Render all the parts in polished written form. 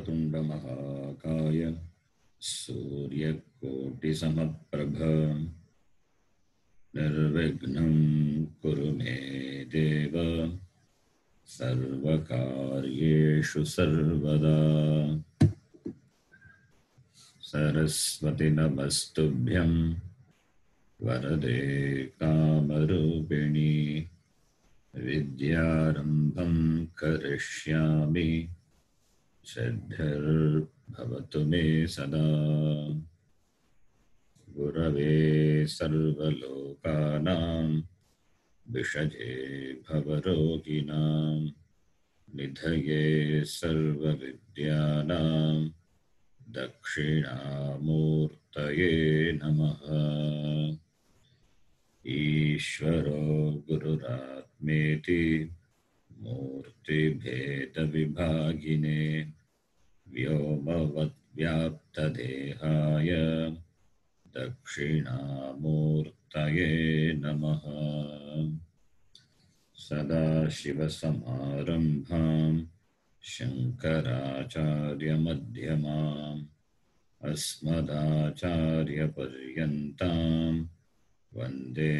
वक्रतुण्डमहाकाय सूर्यकोटिसमप्रभ निर्विघ्नं कुरु मे देव सर्वकार्येषु सर्वदा। सरस्वती नमस्तुभ्यं वरदे कामरूपिणी विद्यारम्भं करिष्यामि सिद्धिर्भवतु मे सदा। गुरवे सर्वलोकानां विषजे भवरोगिणां निधये सर्वविद्यानां दक्षिणामूर्तये नमः। ईश्वरो गुरुरात्मेति मूर्तिभेदविभागिने व्योमवद्व्याप्तदेहाय दक्षिणामूर्तये नमः। सदाशिवसमारम्भां शङ्कराचार्यमध्यमाम् अस्मदाचार्यपर्यन्तां वन्दे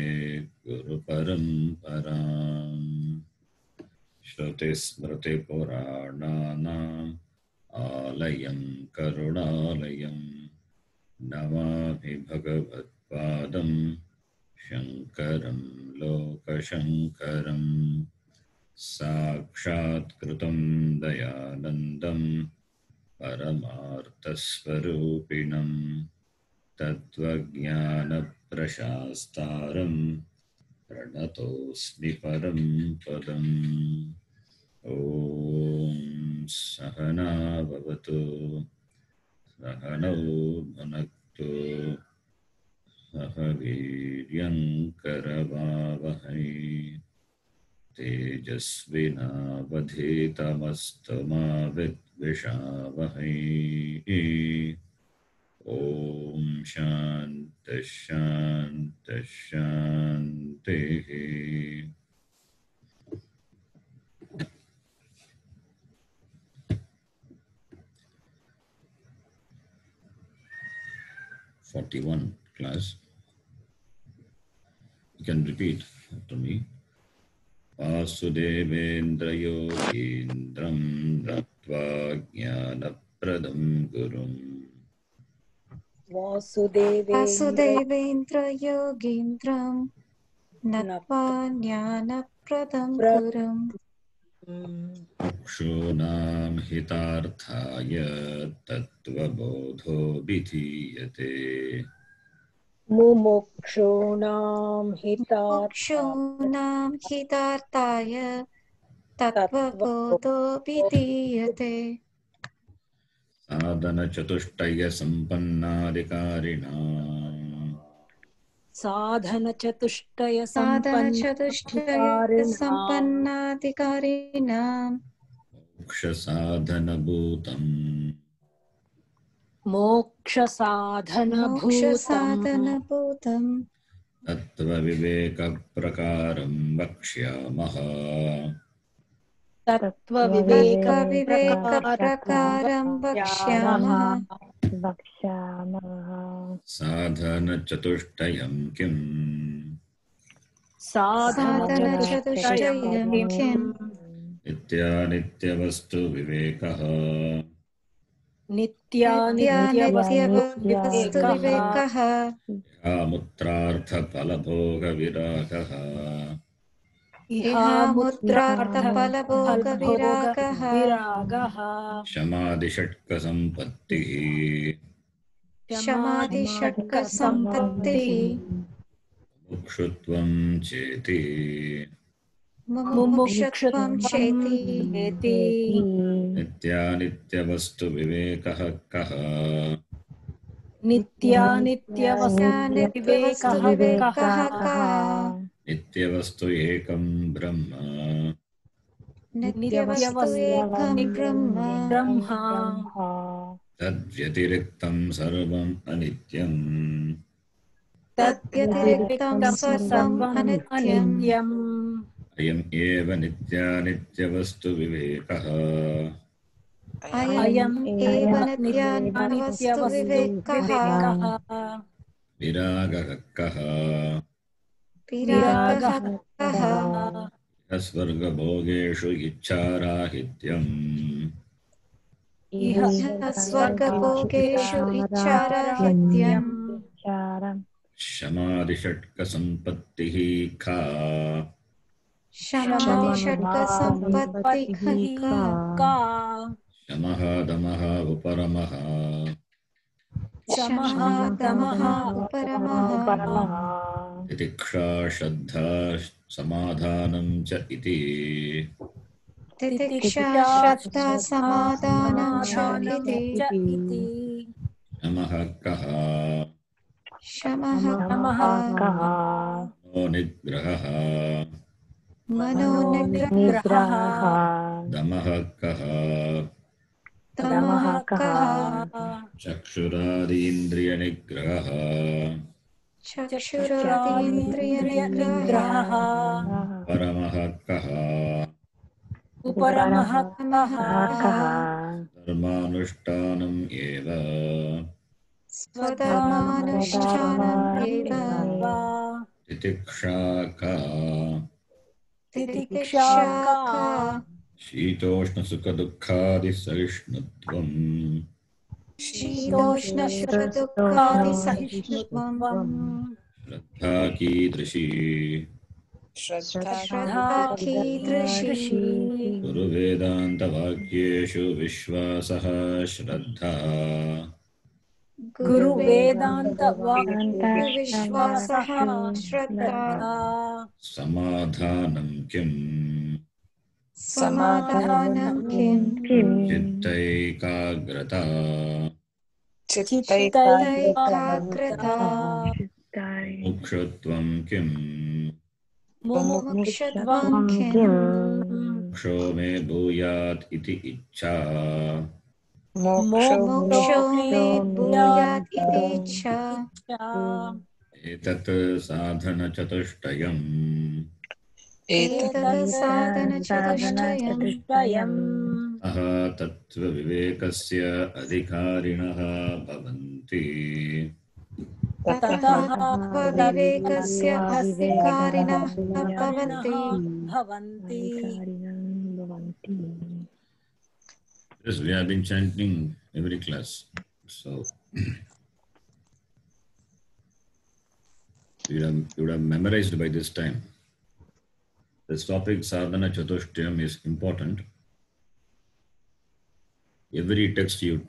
गुरुपरम्पराम्। श्रुतिस्मृतिपुराणानाम् आलयं करुणालयं नमामि भगवत्पादं शङ्करं लोकशङ्करम्। साक्षात्कृतं दयानन्दं परमार्थस्वरूपिणं तत्त्वज्ञानप्रशास्तारं प्रणतोऽस्मि परं पदम्। ॐ सहना भवतु सहनौ भुनक्तु सह वीर्यङ्करवावहै तेजस्विनावधीतमस्तु मा विद्विषावहै। ॐ शान्तिः शान्तिः शान्तिः। class. You can repeat after me. Vasudevendra योगीन्द्रं नत्वा ज्ञानप्रदं गुरुम्। वासुदेवेन्द्र योगीन्द्रं नत्वा ज्ञानप्रदं गुरुम्। मुमुक्षूणां हितार्थाय तत्त्वबोधो विधीयते। मुमुक्षूणां हितार्थाय तत्त्वबोधो विधीयते। साधनचतुष्टय सम्पन्नाधिकारिणां मोक्षसाधनभूतं तत्त्वविवेकप्रकारं वक्ष्यामः। तत्त्वविवेकप्रकारं वक्ष्यामः। साधनचतुष्टयं किम्? साधनचतुष्टयं किम्? नित्यानित्यवस्तु विवेकः नित्यानित्यवस्तु विवेकः इहामुत्रार्थफलभोगविरागः इहामुत्रार्थफलभोगविरागः शमादिषट्कसम्पत्तिः मुमुक्षुत्वं चेति नित्यानित्यवस्तु विवेकः कः? नित्यवस्तु एकं ब्रह्म तद्व्यतिरिक्तं सर्वम् अनित्यम्। अयम् एव नित्यानित्यवस्तु विवेकः। अयम् एव नित्यानित्यवस्तु विवेकः विरागः कः विरागः कः स्वर्गभोगेषु इच्छाराहित्यम् इह स्वर्गभोगेषु इच्छाराहित्यम् शमादिषट्कसम्पत्तिः का शमादिषट्कसम्पत्तिः का शमः दमः उपरमः शमः दमः उपरमः तितिक्षा श्रद्धा समाधानं च इति तितिक्षा श्रद्धा समादानं च इति शमः कः शमः कः नो निग्रहः मनोनिग्रहः दमः कः दमः कः चक्षुरादीन्द्रियनिग्रहः चक्षुरादीन्द्रियनिग्रहः परमः कः उपरमः कः धर्मानुष्ठानम् एव स्वधर्मानुष्ठानम् एव तितिक्षा का तितिक्षा का शीतोष्णसुखदुःखादिसहिष्णुत्वम् शीतोष्णसुखदुःखादिसहिष्णुत्वम् श्रद्धा कीदृशी श्रद्धा कीदृशी गुरु वेदान्तवाक्येषु विश्वासः श्रद्धा गुरुवेदान्तवाक्येषु विश्वासः श्रद्धा समाधानं किम् समाधानं किम् चित्तैकाग्रता चित्तैकाग्रता मुक्षुत्वं किम् मुमुक्षुत्वं किम् मोक्षो मे भूयात् इति इच्छा मोक्षो मे भूयात् इति इच्छा एतत् साधनचतुष्टयम् एतत् साधनचतुष्टयम् अह तत्त्वविवेकस्य अधिकारिणः भवन्ति ततः विवेकस्य अधिकारिणः भवन्ति Yes, we have been chanting every class. So you would have memorized by this time. This topic, Sadhana Chatushtayam, is important. Every text you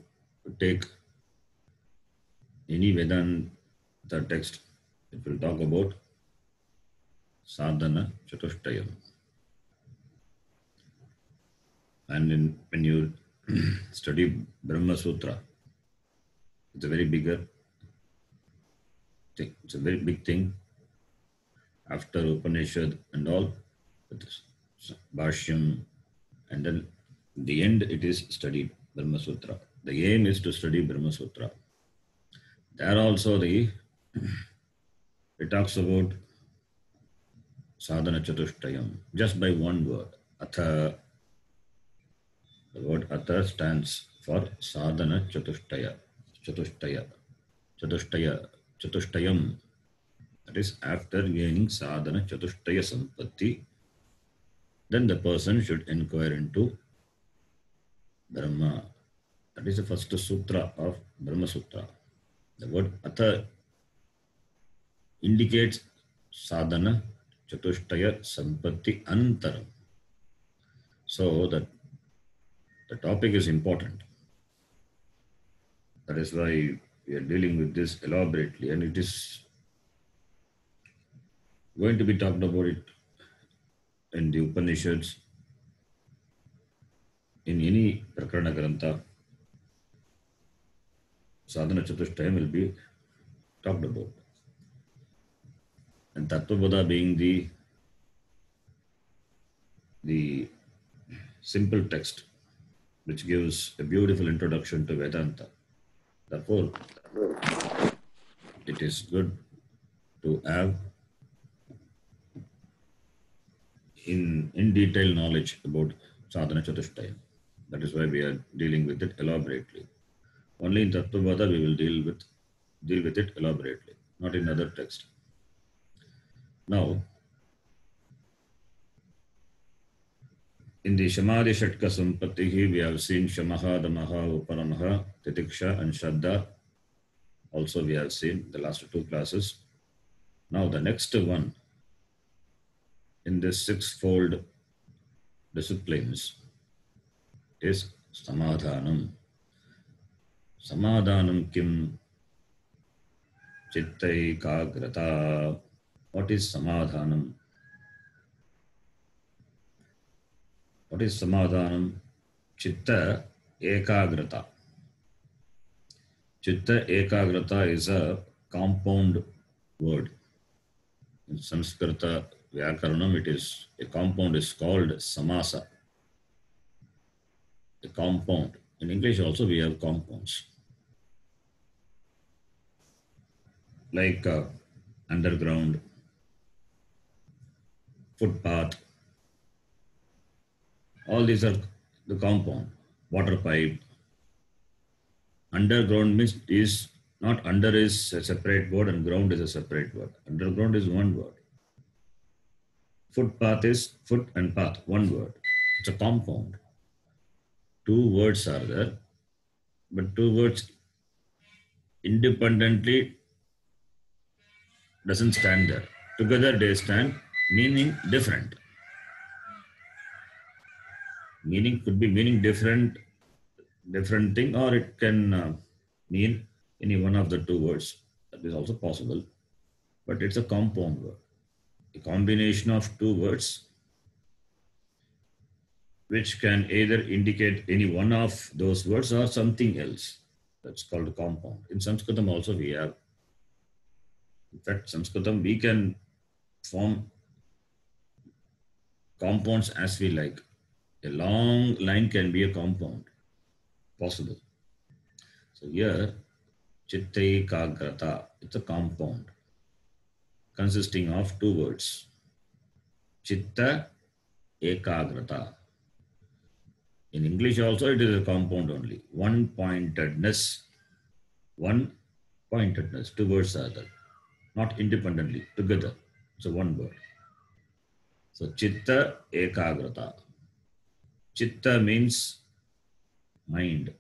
take, any Vedanta text, it will talk about Sadhana Chatushtayam. And when you study Brahma Sutra, it's a very bigger thing. It's a very big thing. After Upanishad and all, Bhashyam, and then in the end it is studied Brahma Sutra. The aim is to study Brahma Sutra. There also it talks about Sadhana Chatushtayam just by one word. Atha. The word Atha stands for Sadhana Chatushtaya. Chatushtayam. That is, after gaining Sadhana Chatushtaya Sampatti, then the person should inquire into Brahma. That is the first sutra of Brahma Sutra. The word Atha indicates Sadhana Chatushtaya Sampatti Antaram. So that the topic is important. That is why we are dealing with this elaborately, and it is going to be talked about it in the Upanishads, in any Prakarana Grantha. Sadhana Chatushtayam will be talked about. And Tattvabodha being the simple text which gives a beautiful introduction to Vedanta. Therefore, it is good to have in detail knowledge about Sadhana Chatushtaya. That is why we are dealing with it elaborately. Only in Tattvabodha we will deal with it elaborately, not in other text. Now, in the Shamadhi Shatka Sampattihi, we have seen Shamaha, Damaha, Upanamaha, Titiksha, and Shraddha. Also, we have seen the last two classes. Now, the next one in this sixfold disciplines is Samadhanam. Samadhanam kim chittaikagrata. What is Samadhanam? What is Samadhanam? Chitta ekagrata. Chitta ekagrata is a compound word. In Sanskrita Vyakaranam, it is a compound is called samasa. A compound. In English also we have compounds. Like underground, footpath. All these are the compound. Water pipe. Underground means is not under is a separate word and ground is a separate word. Underground is one word. Footpath is foot and path, one word. It's a compound. Two words are there, but two words independently doesn't stand there. Together they stand, meaning different. Meaning could be meaning different thing, or it can mean any one of the two words. That is also possible, but it's a compound word. A combination of two words which can either indicate any one of those words or something else. That's called a compound. In Sanskritam also we have. In fact, Sanskritam we can form compounds as we like. A long line can be a compound. Possible. So here, Chitta Ekagrata, it's a compound consisting of two words. Chitta Ekagrata. In English also it is a compound only. One-pointedness. One-pointedness. Two words are there. Not independently, together. It's a one word. So Chitta Ekagrata. Chitta means mind.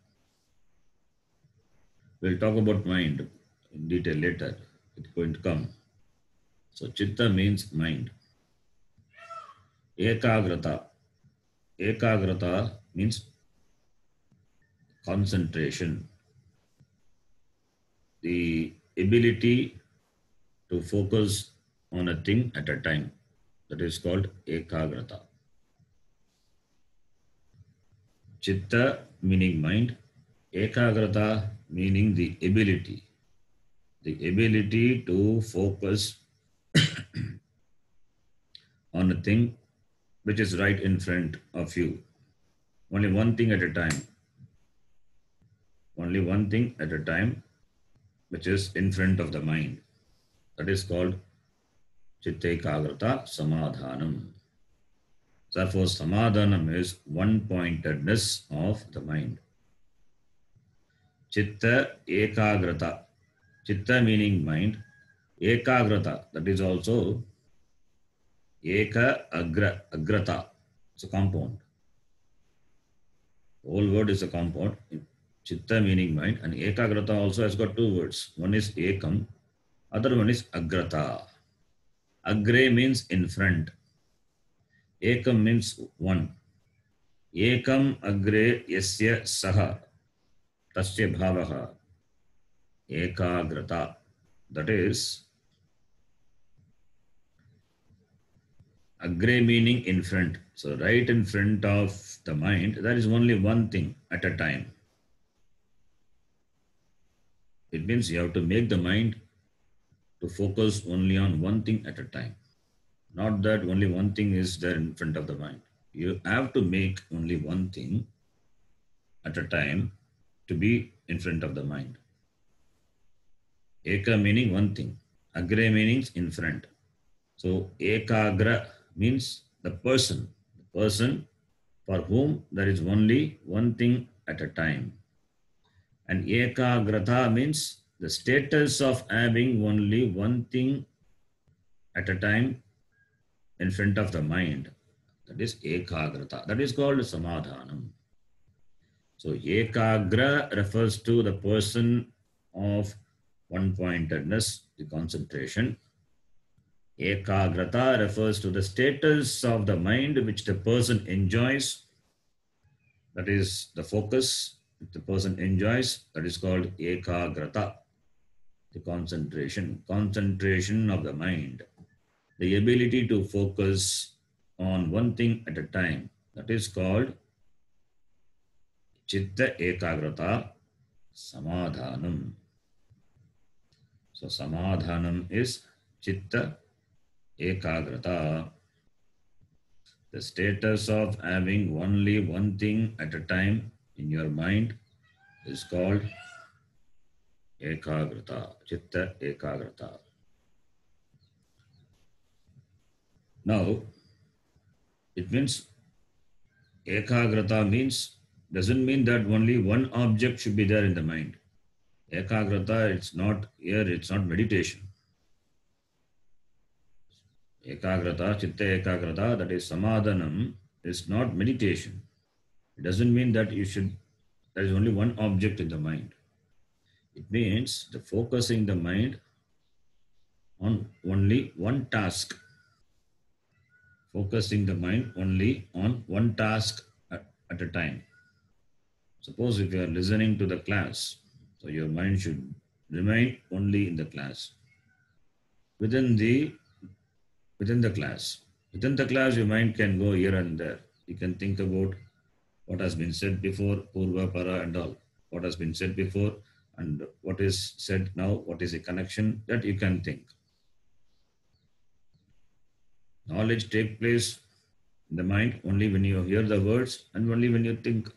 We'll talk about mind in detail later. It's going to come. So Chitta means mind. Ekagrata. Ekagrata means concentration. The ability to focus on a thing at a time. That is called Ekagrata. Chitta meaning mind. Ekagrata meaning the ability. The ability to focus on a thing which is right in front of you. Only one thing at a time. Only one thing at a time which is in front of the mind. That is called Chitta Ekagrata Samadhanam. Therefore, Samadhanam is one-pointedness of the mind. Chitta Ekagrata. Chitta meaning mind. Ekagrata, that is also Eka Agrata. It's a compound. The whole word is a compound. Chitta meaning mind, and Ekagrata also has got two words. One is Ekam, other one is Agrata. Agre means in front. Ekam means one. Ekam agre yasya saha tasya bhavaha ekagrata. That is, agre meaning in front. So right in front of the mind, there is only one thing at a time. It means you have to make the mind to focus only on one thing at a time. Not that only one thing is there in front of the mind. You have to make only one thing at a time to be in front of the mind. Eka meaning one thing. Agre means in front. So Ekagra means the person. The person for whom there is only one thing at a time. And ekagrata means the status of having only one thing at a time in front of the mind. That is ekagrata. That is called samadhanam. So ekagra refers to the person of one-pointedness, the concentration. Ekagrata refers to the status of the mind which the person enjoys. That is the focus which the person enjoys. That is called ekagrata, the concentration of the mind. The ability to focus on one thing at a time. That is called chitta ekagrata samadhanam. So samadhanam is chitta ekagrata. The status of having only one thing at a time in your mind is called ekagrata, chitta ekagrata. Now, it means ekagrata doesn't mean that only one object should be there in the mind. Ekagrata, it's not meditation. Ekagrata, chitta ekagrata, that is samadhanam, is not meditation. It doesn't mean that there is only one object in the mind. It means the focusing the mind on only one task. Focusing the mind only on one task at a time. Suppose if you are listening to the class, so your mind should remain only in the class. Within the class. Within the class, your mind can go here and there. You can think about what has been said before, purva, para and all. What has been said before and what is said now, what is the connection, that you can think. Knowledge takes place in the mind only when you hear the words and only when you think.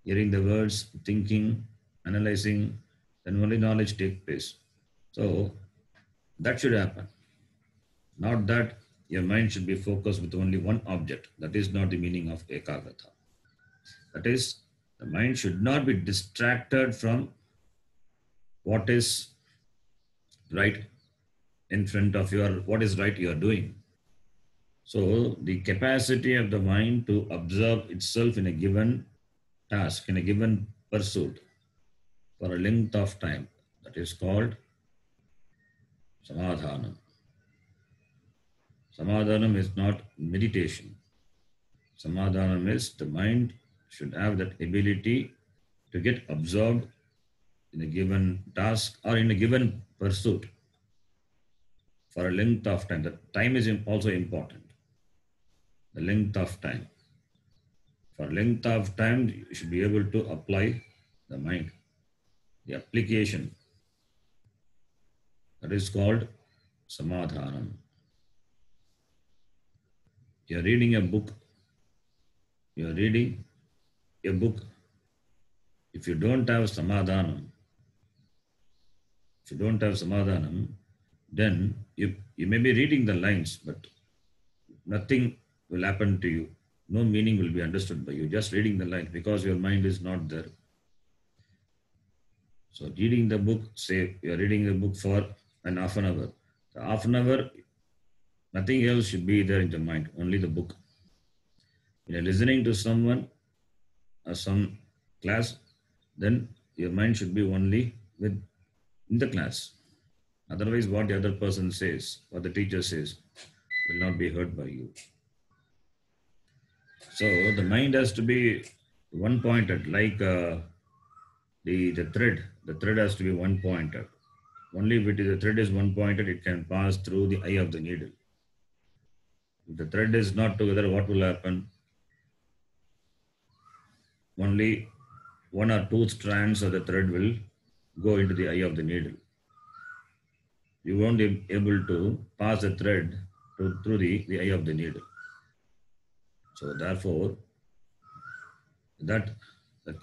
Hearing the words, thinking, analyzing, then only knowledge takes place. So that should happen. Not that your mind should be focused with only one object. That is not the meaning of ekagrata. That is, the mind should not be distracted from what is right in front of what is right you are doing. So the capacity of the mind to observe itself in a given task, in a given pursuit for a length of time, that is called samadhanam. Samadhanam is not meditation. Samadhanam is the mind should have that ability to get absorbed in a given task or in a given pursuit for a length of time. The time is also important. The length of time. For length of time, you should be able to apply the mind. The application. That is called samadhanam. You are reading a book. You are reading a book. If you don't have samadhanam, then you may be reading the lines, but nothing will happen to you. No meaning will be understood by you. Just reading the lines because your mind is not there. So reading the book, say you are reading the book for an half an hour. The half an hour, nothing else should be there in the mind, only the book. When you are listening to someone or some class, then your mind should be only in the class. Otherwise, what the other person says, what the teacher says, will not be heard by you. So the mind has to be one-pointed, like the thread. The thread has to be one-pointed. Only if the thread is one-pointed, it can pass through the eye of the needle. If the thread is not together, what will happen? Only one or two strands of the thread will go into the eye of the needle. You won't be able to pass the thread through the eye of the needle. So therefore, that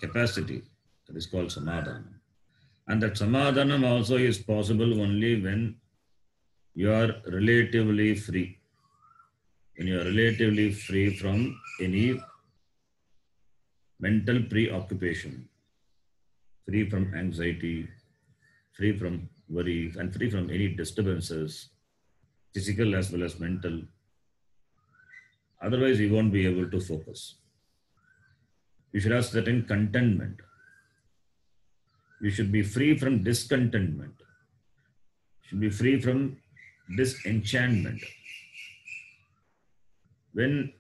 capacity, that is called samadhanam. And that samadhanam also is possible only when you are relatively free. When you are relatively free from any mental preoccupation, free from anxiety, free from worry, and free from any disturbances, physical as well as mental. Otherwise, you won't be able to focus. You should have certain contentment. You should be free from discontentment. You should be free from disenchantment. When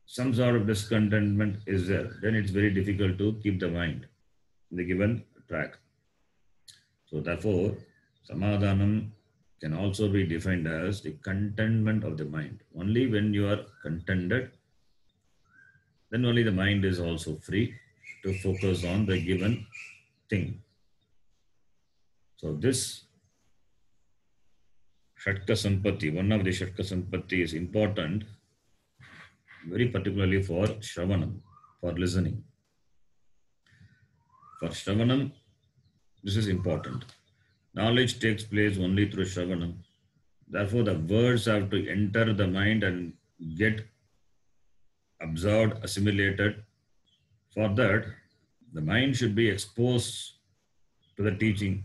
some sort of discontentment is there, then it's very difficult to keep the mind in the given track. So therefore, samadhanam can also be defined as the contentment of the mind. Only when you are contented, then only the mind is also free to focus on the given thing. So this Shatka Sampatti, one of the Shatka Sampatti is important, very particularly for Shravanam, for listening. For Shravanam, this is important. Knowledge takes place only through Shravanam. Therefore, the words have to enter the mind and get absorbed, assimilated. For that, the mind should be exposed to the teaching.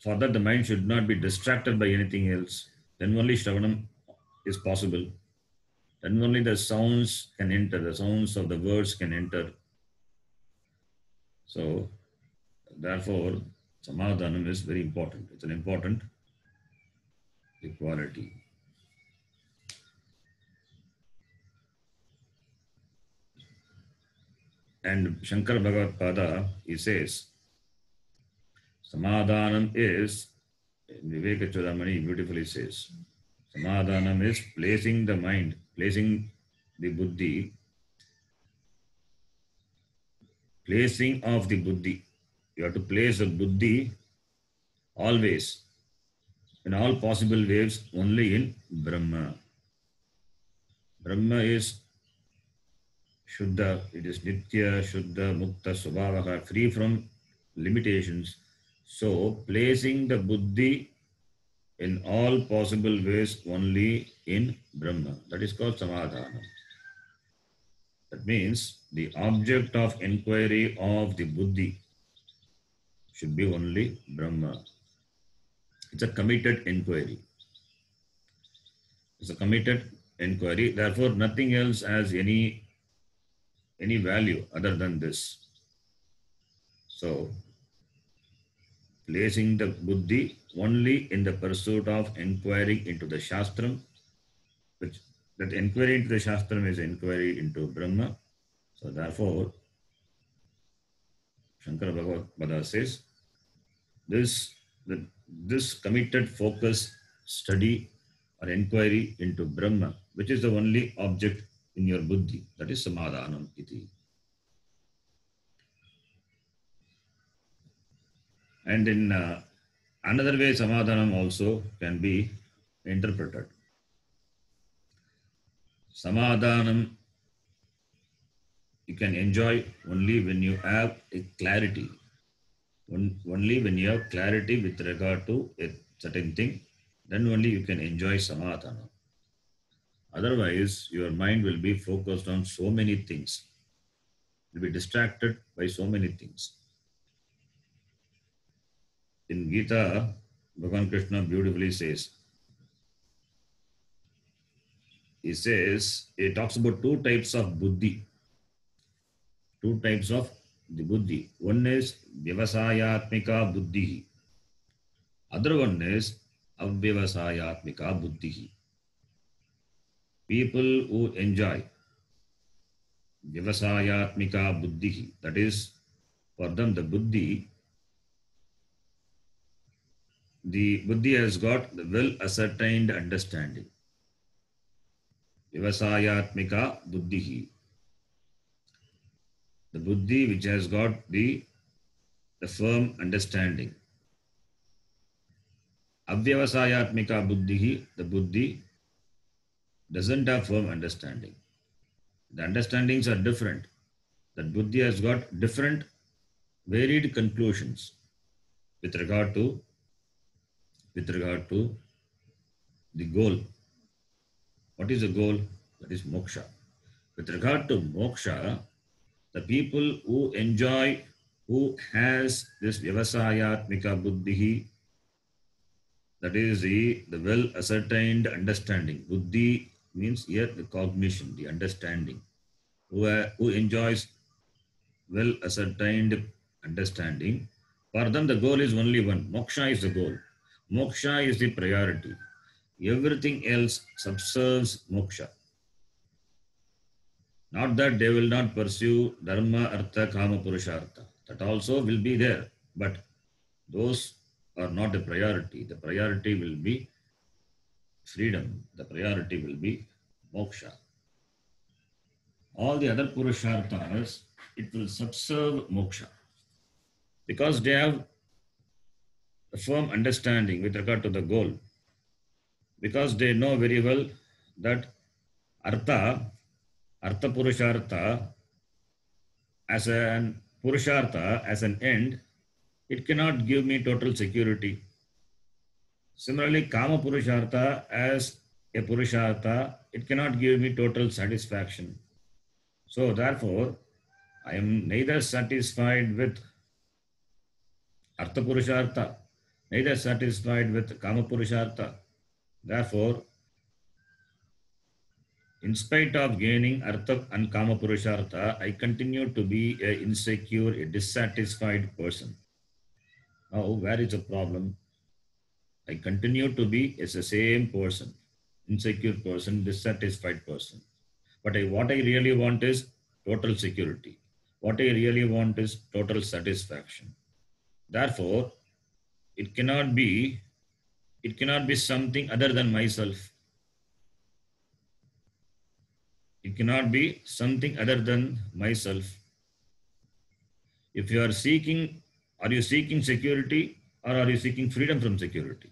For that, the mind should not be distracted by anything else. Then only Shravanam is possible. Then only the sounds can enter, the sounds of the words can enter. So, therefore, samadhanam is very important. It's an important equality. And Shankar Bhagavad Pada, he says, samadhanam is, Viveka Chudamani beautifully says, samadhanam is placing the mind, placing the buddhi, placing of the buddhi. You have to place the buddhi always, in all possible ways, only in Brahma. Brahma is Shuddha, it is Nitya, Shuddha, Mukta, Svabhava, free from limitations. So, placing the buddhi in all possible ways only in Brahma. That is called Samadhana. That means the object of inquiry of the buddhi should be only Brahma. It's a committed inquiry. It's a committed inquiry. Therefore, nothing else has any value other than this. So, placing the buddhi only in the pursuit of inquiring into the Shastram, which that inquiry into the Shastram is inquiry into Brahma. So, therefore, Shankara Bhagavad Pada says, this committed focus, study or inquiry into Brahma, which is the only object in your buddhi, that is samadhanam iti. And in another way, samadhanam also can be interpreted. Samadhanam you can enjoy only when you have a clarity. Only when you have clarity with regard to a certain thing, then only you can enjoy samadhana. Otherwise, your mind will be focused on so many things. You'll be distracted by so many things. In Gita, Bhagavan Krishna beautifully says, he talks about two types of buddhi. Two types of the buddhi. One is vyavasayatmika buddhi. Other one is avyavasayatmika buddhi. People who enjoy vyavasayatmika buddhi, that is, for them the buddhi has got the well ascertained understanding. Vyavasayatmika buddhi. The buddhi which has got the firm understanding. Avyavasayatmika buddhi, the buddhi doesn't have firm understanding. The understandings are different. That buddhi has got different varied conclusions with regard to the goal. What is the goal? That is moksha. With regard to moksha, the people who enjoy, who has this vyavasayatmika buddhi, that is the well ascertained understanding. Buddhi means here the cognition, the understanding. Who enjoys well ascertained understanding, for them the goal is only one. Moksha is the goal. Moksha is the priority. Everything else subserves moksha. Not that they will not pursue dharma, artha, kama, purushartha. That also will be there. But those are not the priority. The priority will be freedom. The priority will be moksha. All the other purusharthas, it will subserve moksha. Because they have a firm understanding with regard to the goal. Because they know very well that artha purushartha, as an purushartha, as an end, it cannot give me total security. Similarly, kama purushartha as a purushartha, it cannot give me total satisfaction. So therefore, I am neither satisfied with artha purushartha, neither satisfied with kama purushartha. Therefore, in spite of gaining artha and kama purushartha, I continue to be an insecure, a dissatisfied person. Now, where is the problem? I continue to be as the same person, insecure person, dissatisfied person. But what I really want is total security. What I really want is total satisfaction. Therefore, it cannot be something other than myself. It cannot be something other than myself. If you are seeking, are you seeking security or are you seeking freedom from security?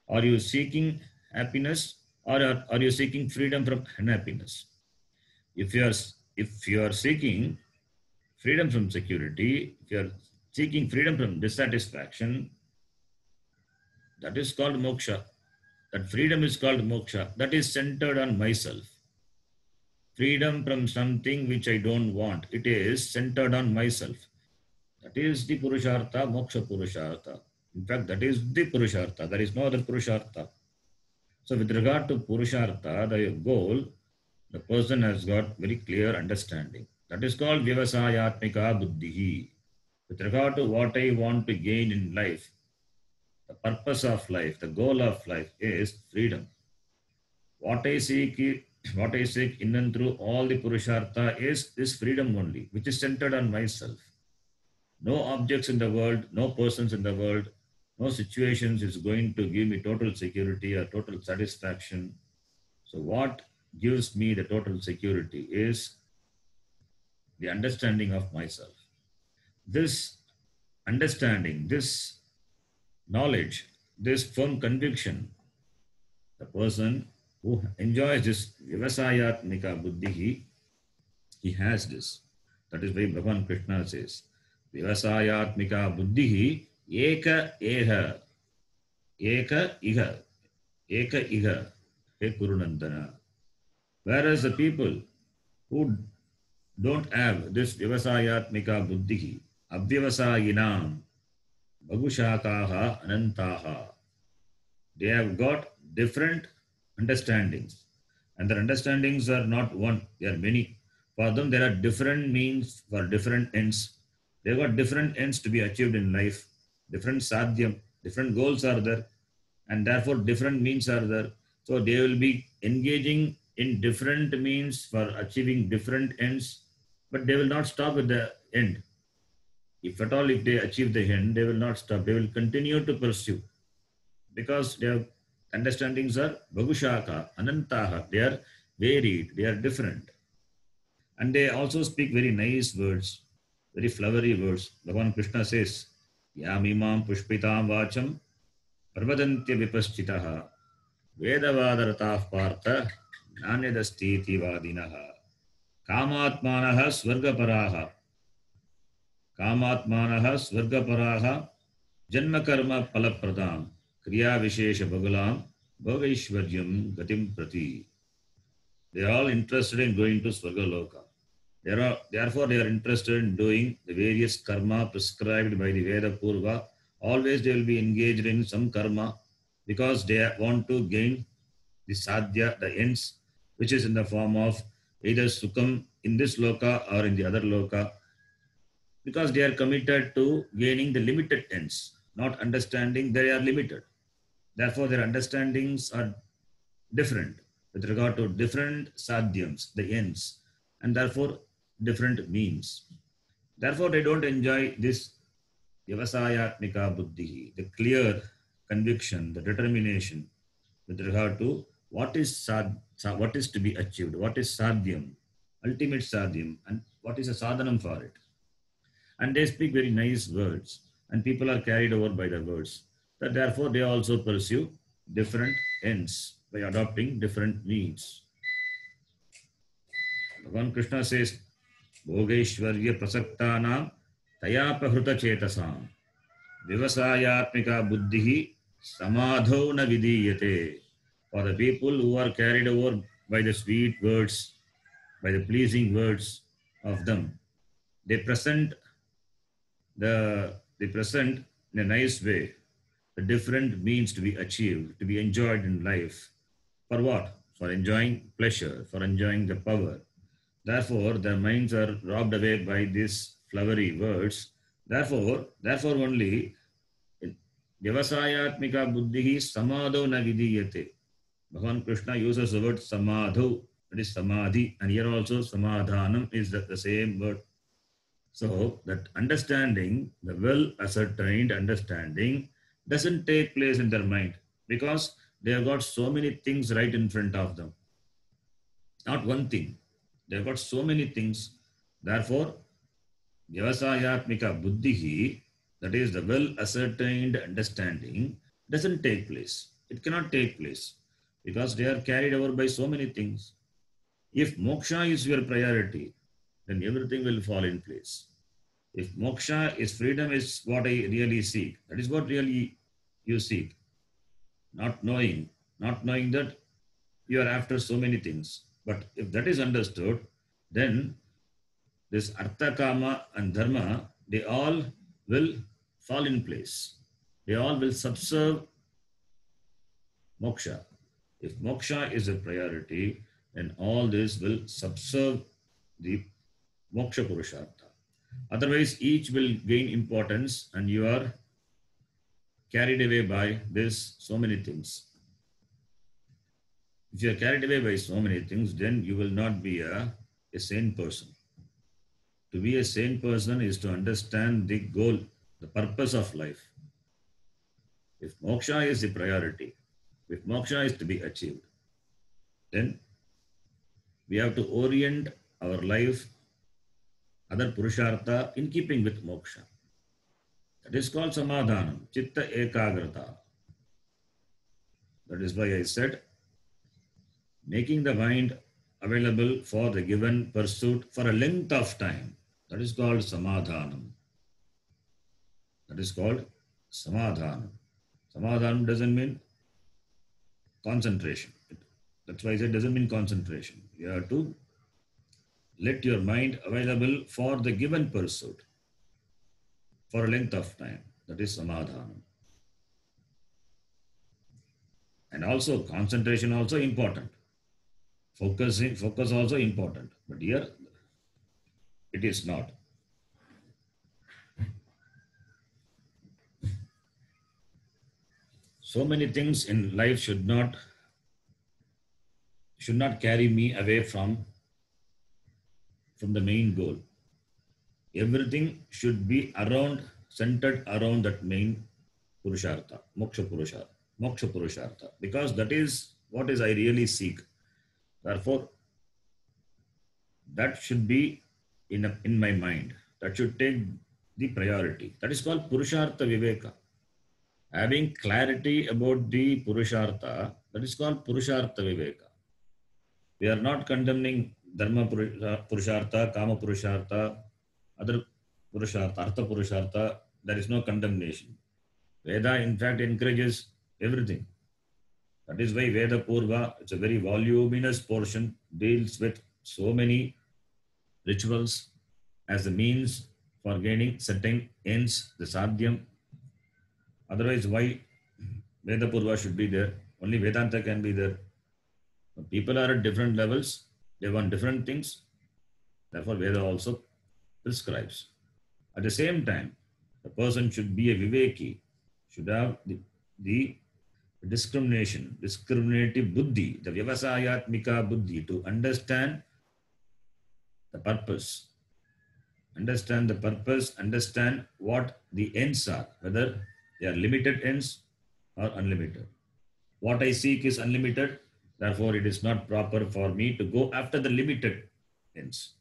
Are you seeking happiness or are you seeking freedom from unhappiness? If you are seeking freedom from security, if you are seeking freedom from dissatisfaction, that is called moksha. That freedom is called moksha. That is centered on myself. Freedom from something which I don't want. It is centered on myself. That is the purushartha, moksha purushartha. In fact, that is the purushartha. There is no other purushartha. So with regard to purushartha, the goal, the person has got very clear understanding. That is called vyavasayatmika buddhi. With regard to what I want to gain in life, the purpose of life, the goal of life is freedom. What I seek in and through all the purushartha is this freedom only, which is centered on myself. No objects in the world, no persons in the world, no situations is going to give me total security or total satisfaction. So what gives me the total security is the understanding of myself. This understanding, this knowledge, this firm conviction, the person who enjoys this vyavasayatmika buddhi, he has this. That is why Bhagavan Krishna says, vyavasayatmika buddhi eka eha, eka iha, eka iha, he kurunandana. Whereas the people who don't have this vyavasayatmika buddhi, avyavasayinam, bhagushakaha anantaha, they have got different understandings. And their understandings are not one, they are many. For them, there are different means for different ends. They have got different ends to be achieved in life. Different sadhyam, different goals are there. And therefore, different means are there. So they will be engaging in different means for achieving different ends. But they will not stop at the end. If at all, if they achieve the end, they will not stop. They will continue to pursue. Because their understandings are bhagushaka, anantaha. They are varied, they are different. And they also speak very nice words, very flowery words. Bhagavan Krishna says, Yamimam pushpitam vacham prabhadantya vipaschitaha vedavadaratav partha jnanyadastiti vadinaha kamatmanaha swargaparaha janma karma palapradam kriya vishesha bhagalam bhagaishwaryam gatim prati. They are all interested in going to Swargaloka. Therefore, they are interested in doing the various karma prescribed by the Veda Purva. Always they will be engaged in some karma because they want to gain the sadhya, the ends, which is in the form of either sukham in this loka or in the other loka, because they are committed to gaining the limited ends, not understanding they are limited. Therefore, their understandings are different with regard to different sadhyams, the ends, and therefore different means. Therefore, they don't enjoy this vyavasayatmika buddhi, the clear conviction, the determination with regard to what is what is to be achieved, what is sadhyam, ultimate sadhyam, and what is a sadhanam for it. And they speak very nice words, and people are carried over by the words. That therefore they also pursue different ends by adopting different means. Bhagavan Krishna says, Bhogeshwarya prasaktanam tayapahruta chetasam vivasayatmika buddhihi samadho na vidiyate. For the people who are carried over by the sweet words, by the pleasing words of them, they present in a nice way the different means to be achieved, to be enjoyed in life. For what? For enjoying pleasure, for enjoying the power. Therefore, their minds are robbed away by these flowery words. Therefore only Vyavasayatmika buddhihi samadho na vidiyate. Bhagavan Krishna uses the word samadho, that is samadhi, and here also samadhanam is the same word. So that understanding, the well ascertained understanding, doesn't take place in their mind because they have got so many things right in front of them. Not one thing. They have got so many things. Therefore, Vyavasayatmika buddhihi, that is the well ascertained understanding, doesn't take place. It cannot take place because they are carried over by so many things. If moksha is your priority, then everything will fall in place. If moksha is freedom is what I really seek, that is what really you seek. Not knowing that you are after so many things. But if that is understood, then this artha, kama and dharma, they all will fall in place. They all will subserve moksha. If moksha is a priority, then all this will subserve the moksha purushartha. Otherwise, each will gain importance and you are carried away by this so many things. If you are carried away by so many things, then you will not be a sane person. To be a sane person is to understand the goal, the purpose of life. If moksha is the priority, if moksha is to be achieved, then we have to orient our life, other purushartha, in keeping with moksha. That is called samadhanam, chitta ekagrata. That is why I said, making the mind available for the given pursuit for a length of time. That is called samadhanam. That is called samadhanam. Samadhanam doesn't mean concentration. That's why I said it doesn't mean concentration. You have to let your mind available for the given pursuit for a length of time. That is samadhanam. And also concentration also important. Focus also important. But here it is not. So many things in life should not carry me away from the main goal. Everything should be centered around that main purushartha, moksha purushartha, because that is what is I really seek. Therefore, that should be in my mind. That should take the priority. That is called purushartha viveka. Having clarity about the purushartha, that is called purushartha viveka. We are not condemning dharma purushartha, kama purushartha, other purushartha, artha purushartha. There is no condemnation. Veda in fact encourages everything. That is why Veda Purva, it's a very voluminous portion, deals with so many rituals as a means for gaining certain ends, the sadhyam. Otherwise, why Veda Purva should be there? Only Vedanta can be there. People are at different levels, they want different things. Therefore, Veda also prescribes. At the same time, the person should be a Viveki, should have the discriminative buddhi, the Vyavasayatmika buddhi, to understand the purpose. Understand the purpose, understand what the ends are, whether they are limited ends or unlimited. What I seek is unlimited, therefore it is not proper for me to go after the limited ends.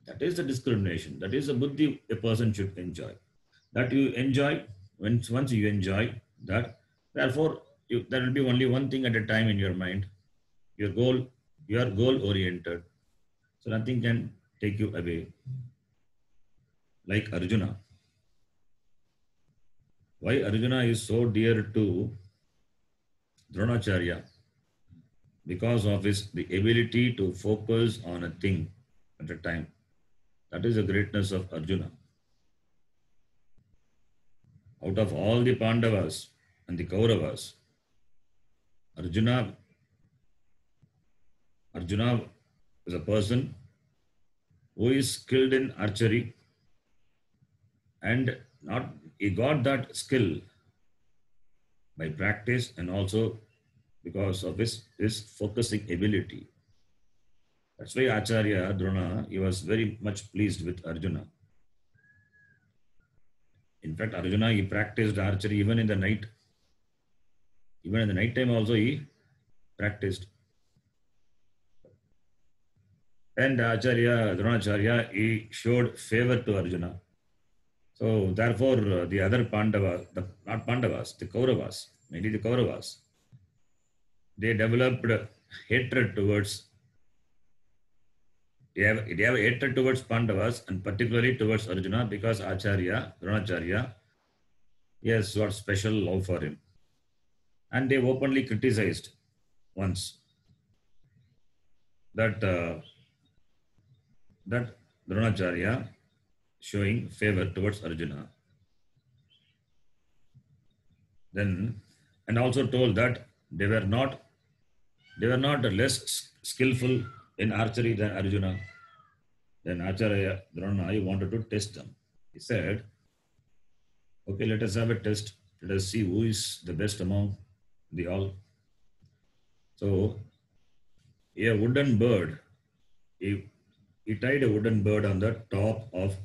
That is the discrimination. That is the buddhi a person should enjoy. That you enjoy, once you enjoy that, therefore there will be only one thing at a time in your mind. Your goal, you are goal oriented. So nothing can take you away. Like Arjuna. Why Arjuna is so dear to Dronacharya? Because of the ability to focus on a thing at a time. That is the greatness of Arjuna. Out of all the Pandavas and the Kauravas, Arjuna is a person who is skilled in archery, and he got that skill by practice and also because of his focusing ability. That's why Acharya Drona, he was very much pleased with Arjuna. In fact, Arjuna, he practiced archery even in the night. Even in the night time also he practiced. And Acharya, Dronacharya, he showed favor to Arjuna. So therefore, the other Pandavas, not Pandavas, the Kauravas, mainly the Kauravas, they developed hatred towards, they have hatred towards Pandavas and particularly towards Arjuna because Acharya, Dronacharya, he has got special love for him. And they openly criticized once that Dronacharya showing favor towards Arjuna. Then, and also told that they were not less skillful in archery than Arjuna. Then Acharya Drona, he wanted to test them. He said, okay, let us have a test. Let us see who is the best among the all. So, a wooden bird, he tied a wooden bird on the top of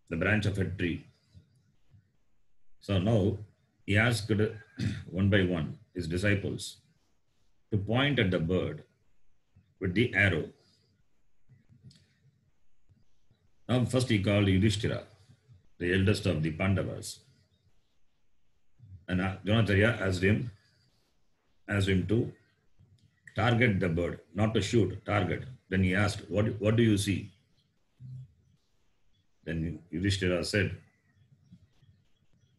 the branch of a tree. So now he asked one by one his disciples to point at the bird with the arrow. Now first he called Yudhishthira, the eldest of the Pandavas. And Dronacharya asked him to target the bird, not to shoot, target. Then he asked, what do you see? Then Yudhishthira said,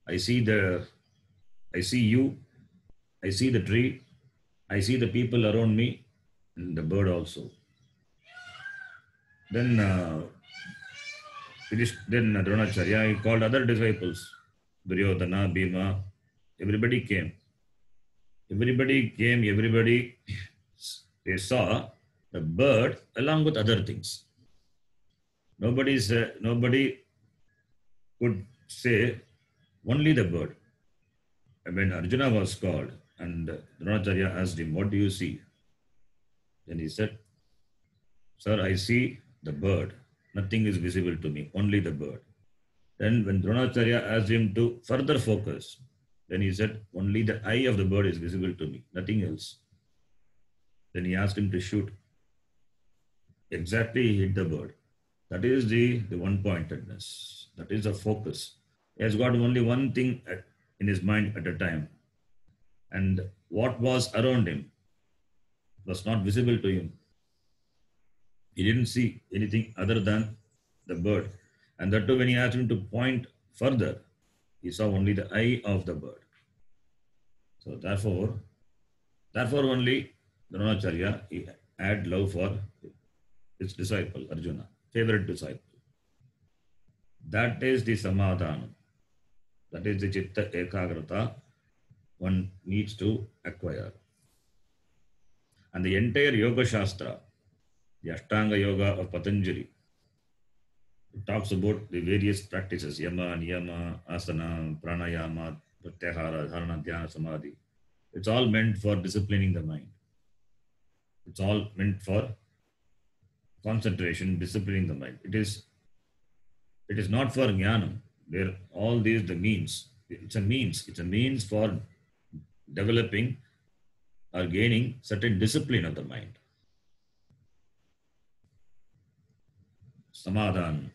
I see you, I see the tree, I see the people around me, and the bird also. Then Dronacharya, he called other disciples, Duryodhana, Bhima, everybody came. They saw the bird along with other things. Nobody could say only the bird. And when Arjuna was called and Dronacharya asked him, what do you see? Then he said, sir, I see the bird. Nothing is visible to me, only the bird. Then when Dronacharya asked him to further focus, then he said, only the eye of the bird is visible to me, nothing else. Then he asked him to shoot. Exactly, he hit the bird. That is the one-pointedness. That is the focus. He has got only one thing in his mind at a time. And what was around him was not visible to him. He didn't see anything other than the bird. And that too, when he asked him to point further, he saw only the eye of the bird. So therefore only Dronacharya he had love for his disciple Arjuna, favorite disciple. That is the samadhana. That is the chitta ekagrata one needs to acquire. And the entire Yoga Shastra, the Ashtanga Yoga of Patanjali, it talks about the various practices, yama, niyama, asana, pranayama, pratyahara, dharana, dhyana, samadhi. It's all meant for disciplining the mind. It's all meant for concentration, disciplining the mind. It is not for jnanam. They're all these the means. It's a means. It's a means for developing or gaining certain discipline of the mind. Samadhan.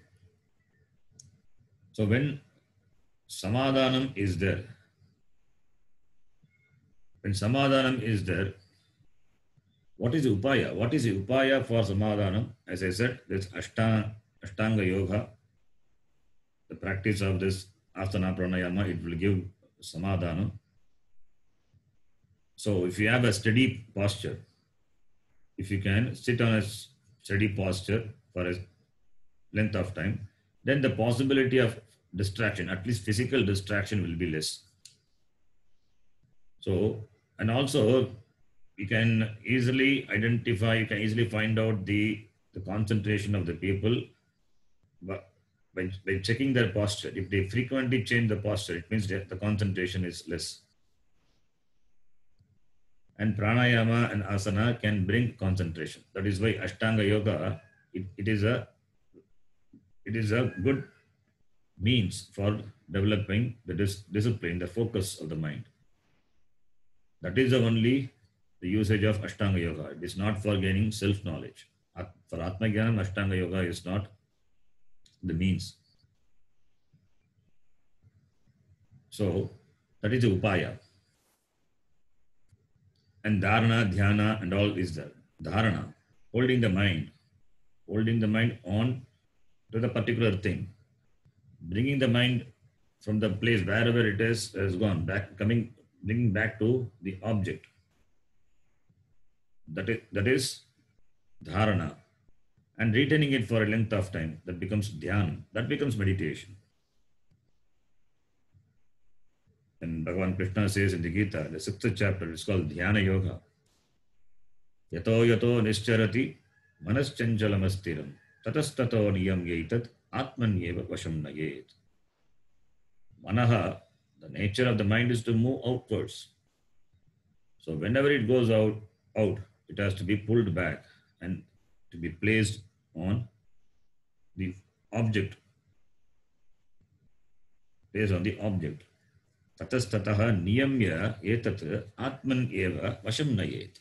So when samadhanam is there, what is the upaya? What is the upaya for samadhanam? As I said, this Ashtanga Yoga, the practice of this asana pranayama, it will give samadhanam. So if you have a steady posture, if you can sit on a steady posture for a length of time, then the possibility of distraction, at least physical distraction, will be less. So, and also you can easily identify, you can easily find out the concentration of the people by checking their posture. If they frequently change the posture, it means that the concentration is less. And pranayama and asana can bring concentration. That is why Ashtanga Yoga, it is a good means for developing the discipline, the focus of the mind. That is only the usage of Ashtanga Yoga. It is not for gaining self-knowledge. For Atma Jnanam, Ashtanga Yoga is not the means. So that is the upaya. And dharana, dhyana, and all is there. Dharana, holding the mind on to the particular thing, bringing the mind from the place wherever it has gone back, bringing back to the object. That is dharana, and retaining it for a length of time. That becomes dhyana. That becomes meditation. And Bhagavan Krishna says in the Gita, the 6th chapter, it's called Dhyana Yoga. Yato yato nischarati manaschanchalamasstiram tatastato niyam yaitat atmanyeva vasham nayet. Manaha, the nature of the mind is to move outwards. So whenever it goes out, it has to be pulled back and to be placed on the object. Placed on the object. Tatastataha niyamya etat atman eva vasham nayet.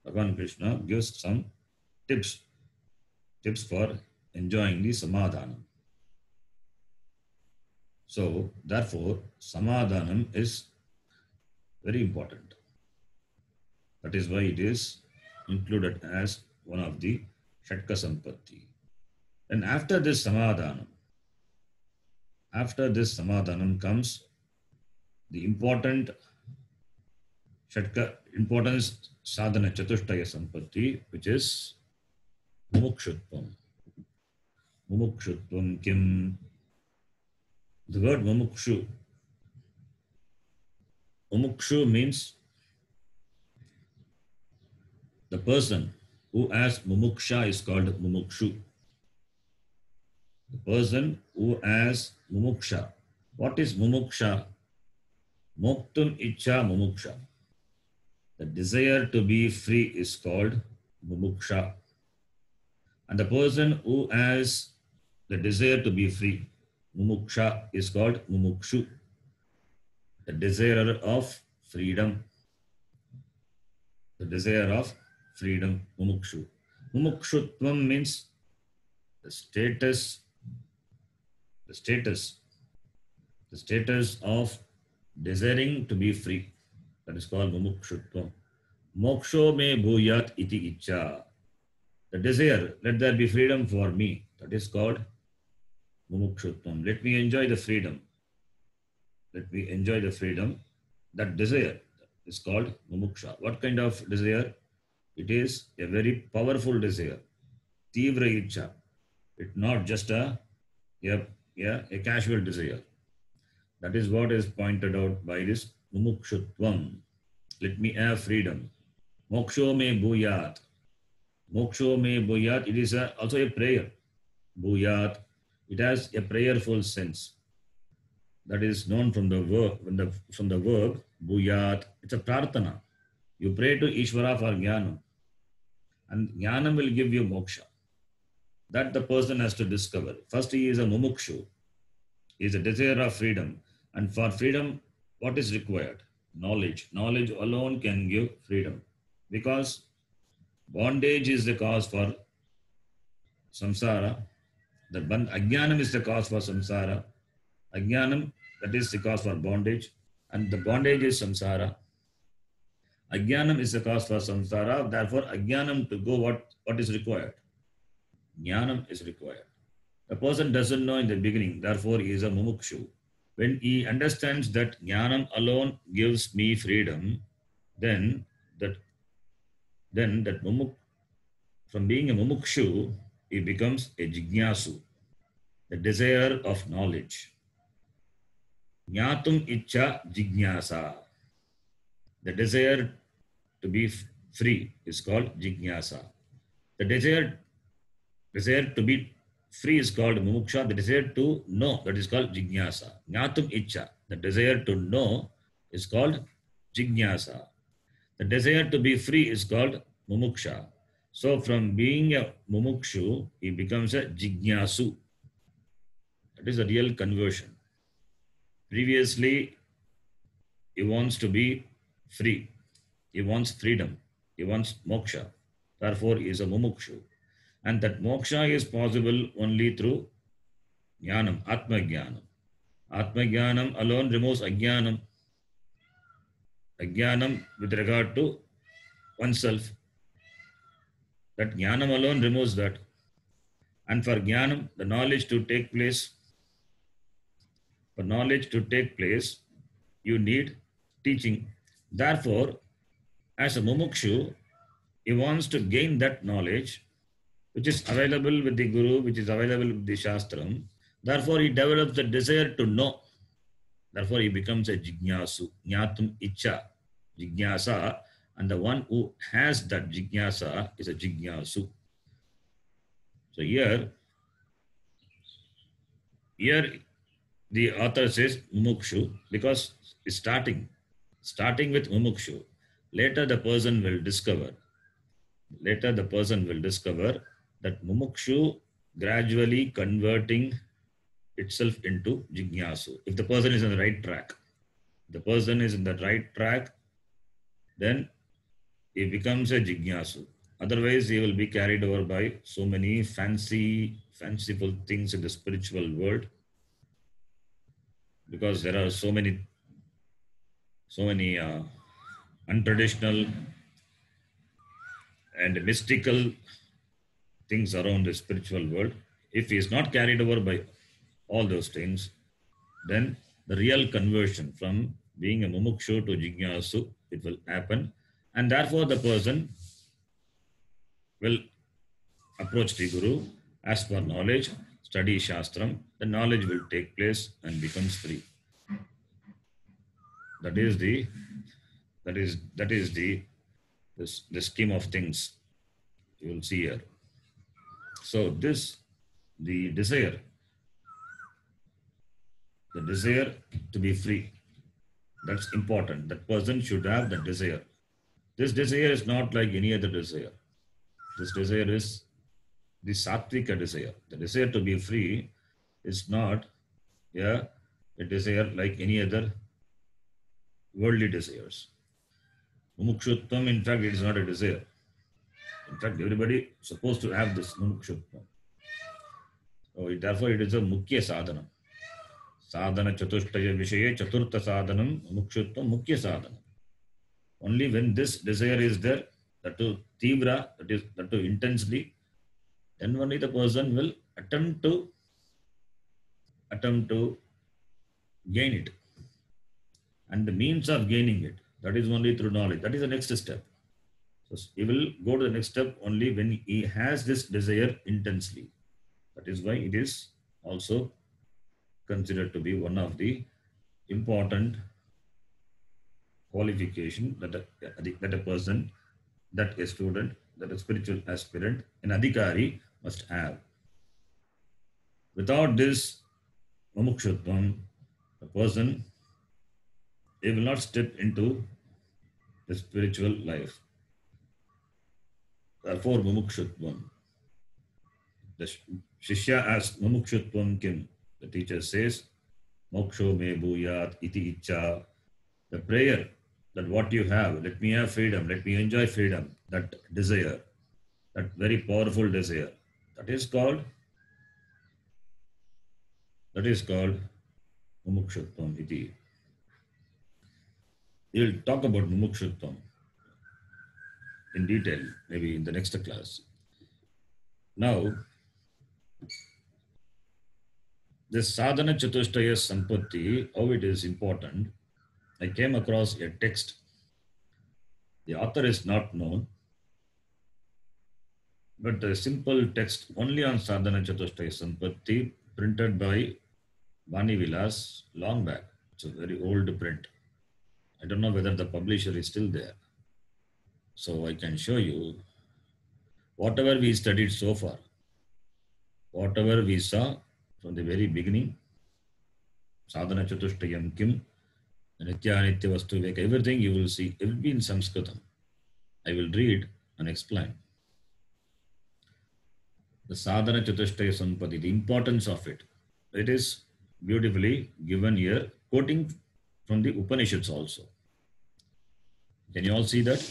Bhagavan Krishna gives some tips for enjoying the samadhanam. So therefore, samadhanam is very important. That is why it is included as one of the Shatka Sampatti. And after this samadhanam comes the important sadhana chatushtaya sampatti, which is mumukshutvam. Mumukshutvam kim? The word mumukshu means the person who has mumuksha is called mumukshu. The person who has mumuksha. What is mumuksha? Moktum icha mumuksha. The desire to be free is called mumuksha. And the person who has the desire to be free, mumuksha, is called mumukshu. The desirer of freedom. The desire of freedom, mumukshu. Mumukshutvam means the status of desiring to be free. That is called mumukshutvam. Moksho me bhuyat iti icha. The desire, let there be freedom for me. That is called mumukshutvam. Let me enjoy the freedom. Let me enjoy the freedom that desire is called mumuksha. What kind of desire? It is a very powerful desire. Tivra icha. It's not just a casual desire. That is what is pointed out by this mumukshutvam. Let me have freedom. Moksho me bhuyat. Moksho me bhuyat. It is also a prayer. Bhuyat. It has a prayerful sense. That is known from the verb bhuyat. It's a prarthana. You pray to Ishvara for jnana, and jnana will give you moksha. That the person has to discover. First, he is a mumukshu. He is a desire of freedom. And for freedom, what is required? Knowledge. Knowledge alone can give freedom. Because bondage is the cause for samsara. Ajnanam is the cause for samsara. Ajnanam, that is the cause for bondage. And the bondage is samsara. Ajnanam is the cause for samsara. Therefore, ajnanam to go, what is required? Jnanam is required. The person doesn't know in the beginning. Therefore, he is a mumukshu. When he understands that jnanam alone gives me freedom, then that from being a mumukshu, he becomes a jignasu, the desire of knowledge. Jnatum icha jignasa. The desire to be free is called jignasa. The desire to be free is called mumuksha. The desire to know, that is called jignasa. Jnatum icha. The desire to know is called jignasa. The desire to be free is called mumuksha. So from being a mumukshu, he becomes a jignasu. That is a real conversion. Previously, he wants to be free. He wants freedom. He wants moksha. Therefore, he is a mumukshu. And that moksha is possible only through jnanam, atma jnanam. Atma jnanam alone removes ajnanam. Ajnanam with regard to oneself. That jnanam alone removes that. And for jnanam, the knowledge to take place, you need teaching. Therefore, as a mumukshu, he wants to gain that knowledge which is available with the Guru, which is available with the Shastram. Therefore, he develops the desire to know. Therefore, he becomes a jignasu, jnatum icha, jignasa, and the one who has that jignasa is a jignasu. So here the author says mumukshu because it's starting with mumukshu. Later the person will discover that mumukshu gradually converting itself into jignasu. If the person is on the right track, then he becomes a jignasu. Otherwise, he will be carried over by so many fanciful things in the spiritual world, because there are so many untraditional and mystical things around the spiritual world. If he is not carried over by all those things, then the real conversion from being a mumukshu to jignasu, it will happen. And therefore, the person will approach the Guru, ask for knowledge, study Shastram, the knowledge will take place and becomes free. That is the scheme of things you will see here. So the desire to be free, that's important. That person should have the desire. This desire is not like any other desire. This desire is the sattvika desire. The desire to be free is not a desire like any other worldly desires. Mumukshutvam, in fact, it is not a desire. In fact, everybody is supposed to have this mumukshutvam. So therefore, it is a mukhya sadhana. Sadhana chatushtaya vishaye chaturtha sadhanam mumukshutvam mukhya sadhana. Only when this desire is there, that to tivra, that to intensely, then only the person will attempt to gain it. and the means of gaining it, that is only through knowledge. That is the next step. So he will go to the next step only when he has this desire intensely. That is why it is also considered to be one of the important qualification that a person, that a student, that a spiritual aspirant, an adhikari must have. Without this mumukshutvam, a person, he will not step into the spiritual life. Therefore, mumukshutvam. The Shishya asks, mumukshutvam kim? The teacher says, moksho me bhuyat iti icha. The prayer that what you have, let me have freedom, let me enjoy freedom, that desire, that very powerful desire, that is called mumukshutvam iti. We will talk about mumukshutvam in detail, maybe in the next class. Now, this sadhana chatushtaya sampatti, how it is important. I came across a text. The author is not known, but a simple text only on sadhana chatushtaya sampatti, printed by Vani Vilas long back. It's a very old print. I don't know whether the publisher is still there. So I can show you whatever we studied so far, whatever we saw from the very beginning, sadhana chatushtayam kim, nitya nitya vastu viveka, everything you will see, it will be in Sanskritam. I will read and explain. The sadhana chatushtaya sampatti, the importance of it. It is beautifully given here, quoting from the Upanishads also. Can you all see that?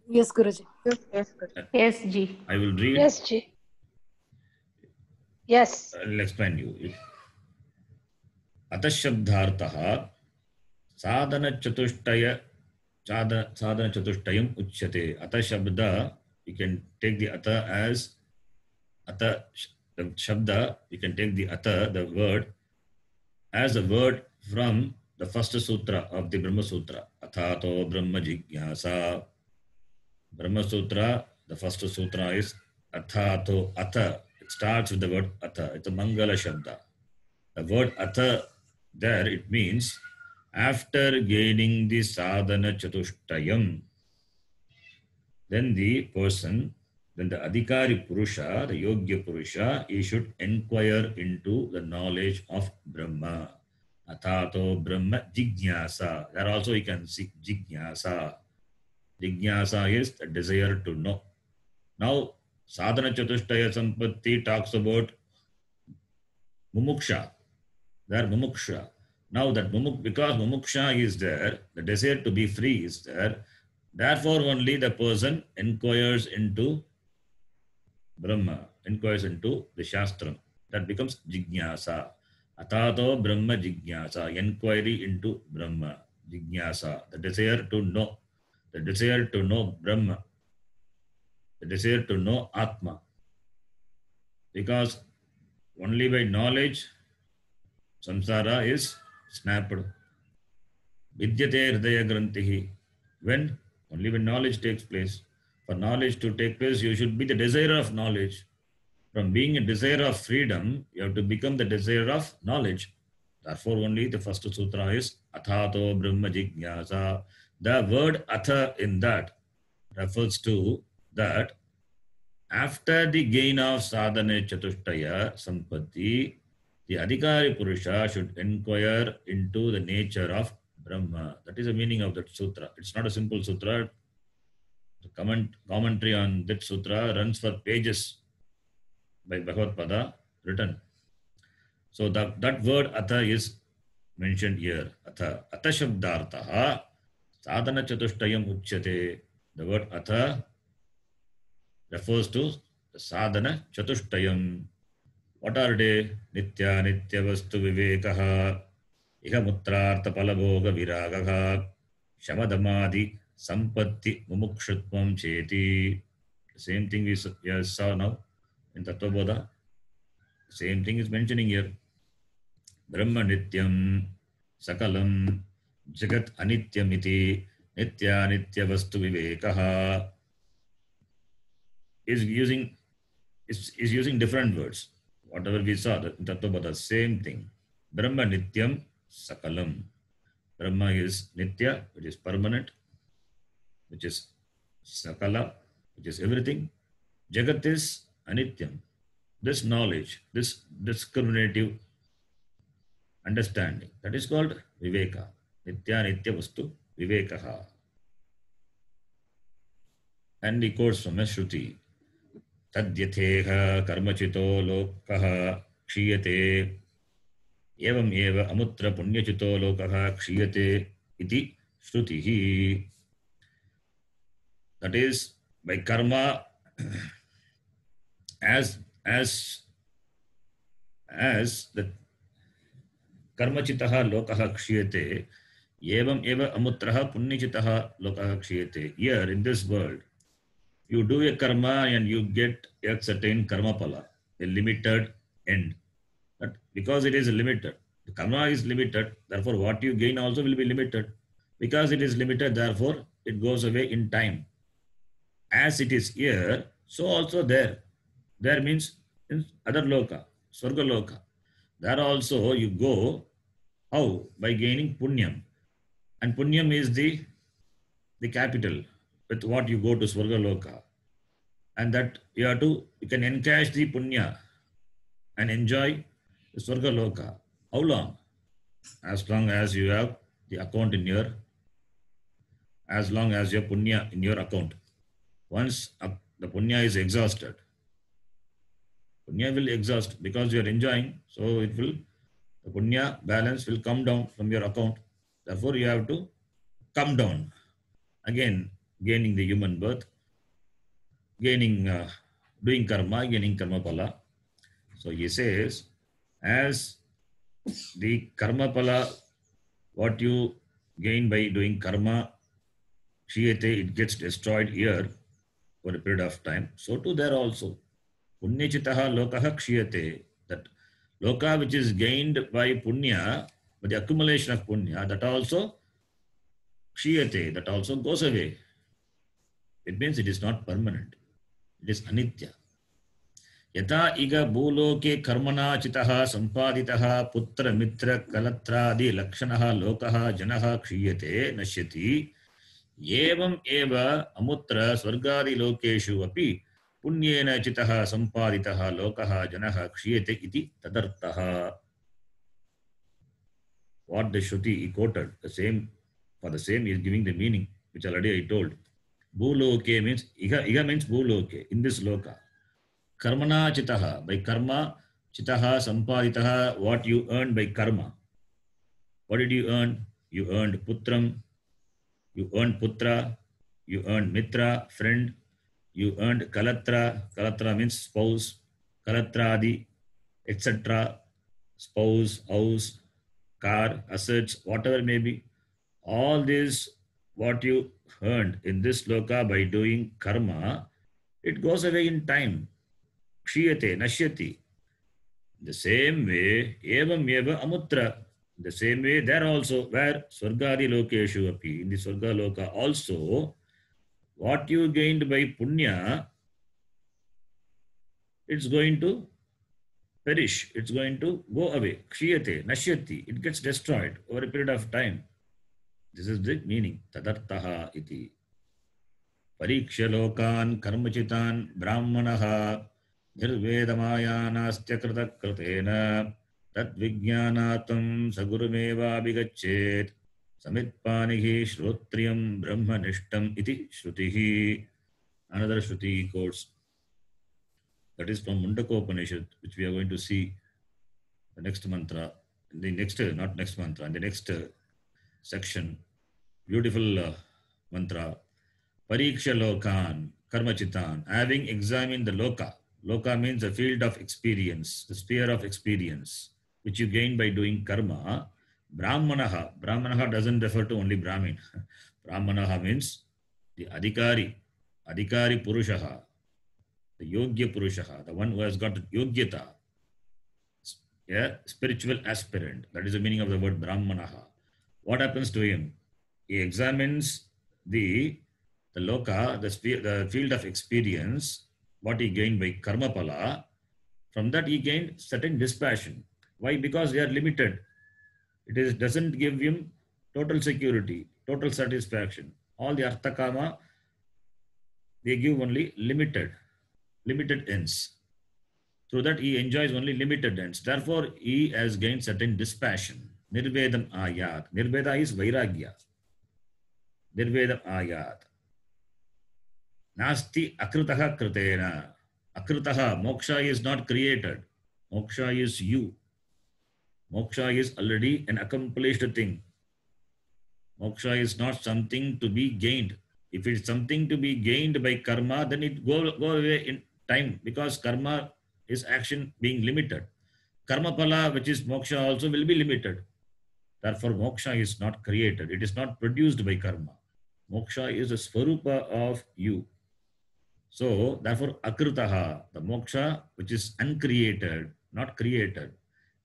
Yes, Guruji. Yes, Guruji. Yes, Ji. I will read. Yes, Ji. Yes. I will explain you. Atashabdhartaha sadhana chatushtayam uchyate. Atashabda, you can take the ata as ata, the shabda, you can take the ata, the word, as a word from the first sutra of the Brahma Sutra. Athato Brahma Jigyasa. Brahma Sutra, the first sutra is Athato Atha. It starts with the word Atha. It's a Mangala Shabda. The word Atha there, it means after gaining the sadhana chatushtayam, then the person, then the adhikari purusha, the yogya purusha, he should inquire into the knowledge of Brahma. Athato Brahma Jigyasa. There also you can see Jigyasa. Jigyasa is the desire to know. Now, sadhana chatushtaya sampatti talks about mumuksha. There, mumuksha. Now that because mumuksha is there, the desire to be free is there. Therefore, only the person inquires into Brahma, inquires into the Shastram. That becomes Jigyasa. Atato Brahma Jigyasa, inquiry into Brahma. Jigyasa, the desire to know. The desire to know Brahma. The desire to know Atma. Because only by knowledge, samsara is snapped. Vidyate hridaya grantihi. When? Only when knowledge takes place. For knowledge to take place, you should be the desire of knowledge. From being a desire of freedom, you have to become the desire of knowledge. Therefore, only the first sutra is Athato Brahma Jigyasa. The word Atha in that refers to that after the gain of sadhana chatushtaya sampatti, the adhikari purusha should inquire into the nature of Brahma. That is the meaning of that sutra. It's not a simple sutra. The commentary on that sutra runs for pages by Bhagavad Pada written. So that word Atha is mentioned here. Atha. Atha shabdartaha sadhana chatushtayam uchyate. The word Atha refers to the sadhana chatushtayam. What are they? Nitya nitya vastu vivekaha, iha mutrartha palabhoga viragaha, shamadamadi sampatti mumukshutvam cheti. The same thing we saw now in Tattvabodha. Same thing is mentioning here. Brahma nityam. sakalam jagat anityamiti nitya nitya vastu vivekaha is using different words. Whatever we saw, the Tattva, same thing. Brahma nityam sakalam. Brahma is nitya, which is permanent, which is sakala, which is everything. Jagat is anityam. This knowledge, this discriminative understanding, that is called viveka. Nitya nitya vastu vivekaha. And he quotes from a Shruti. Tadyatheha karmachito lokaha kshiyate evam eva amutra punyachito lokaha kshiyate iti Shrutihi. That is, by karma, as the karmachitaha lokaha kshiyate evam eva amutraha punyachitaha lokaha kshiyate. Here in this world, you do a karma and you get a certain karma pala, a limited end. But because it is limited, the karma is limited, therefore what you gain also will be limited. Because it is limited, therefore it goes away in time. As it is here, so also there. There means in other loka, Swarga loka. There also you go, how? By gaining punyam. And punyam is the capital with what you go to Swarga loka. And that you can encash the punya and enjoy the Swarga loka. How long? As long as you have the account in your, as long as you have punya in your account. Once the punya is exhausted, punya will exhaust because you are enjoying, so the punya balance will come down from your account. Therefore, you have to come down. Again, gaining the human birth, doing karma, gaining karma pala. So he says, as the karma pala, what you gain by doing karma, kshiyate, it gets destroyed here for a period of time. So too there also. Punyachitaha lokaha kshiyate. That loka which is gained by punya, by the accumulation of punya, that also kshiyate, that also goes away. It means it is not permanent. It is anitya. Yata iga bhuloke karmana chitaha sampaditaha putra mitra kalatradi lakshanaha lokaha janaha kshiyate nashyati evam eva amutra swargadi lokeshu api punyena chitaha sampaditaha lokaha janaha kshiyate iti tadartaha. What the Shruti he quoted, for the same he is giving the meaning, which already I told. Bhuloke means, iga means bhuloke, in this loka. Karmana chitaha, by karma, chitaha sampaditaha, what you earned by karma. What did you earn? You earned putram, you earned putra, you earned mitra, friend, you earned kalatra, kalatra means spouse, kalatradi, etc., spouse, house, car, assets, whatever may be. All this, what you earned in this loka by doing karma, it goes away in time. Kshiyate, nashyati. The same way, evam eva amutra. The same way, there also, where swargadi lokeshu api, in the swarga loka also, what you gained by punya, it's going to perish. It's going to go away. Kshiyate, nashyati. It gets destroyed over a period of time. This is the meaning. Tadartaha iti. Pariksha lokan karmachitan brahmanaha nirvedamayana krita kritena tad vijnanatam sagurumeva abhigachet samitpanihi shrotriyam brahmanishtam iti Shrutihi. Another Shruti quotes. That is from Mundakopanishad, which we are going to see the next mantra, the next, not next mantra, in the next section. Beautiful mantra. Pariksha lokan karmachitan. Having examined the loka. Loka means the field of experience, the sphere of experience, which you gain by doing karma. Brahmanaha. Brahmanaha doesn't refer to only Brahmin. Brahmanaha means the adhikari purushaha, the yogya purushaha, the one who has got yogyata, a spiritual aspirant. That is the meaning of the word Brahmanaha. What happens to him? He examines the loka, the field of experience, what he gained by karma pala. From that he gained certain dispassion. Why? Because they are limited. It doesn't give him total security, total satisfaction. All the artha kama, they give only limited ends. Through that he enjoys only limited ends. Therefore, he has gained certain dispassion. Nirvedam ayat. Nirveda is vairagya. Nirvedam ayat. Nasti akritaha kritena. Akritaha, moksha is not created. Moksha is you. Moksha is already an accomplished thing. Moksha is not something to be gained. If it's something to be gained by karma, then it go away in time, because karma is action being limited. Karma pala, which is moksha, also will be limited. Therefore, moksha is not created. It is not produced by karma. Moksha is a swarupa of you. So, therefore, akritaha, the moksha which is uncreated, not created.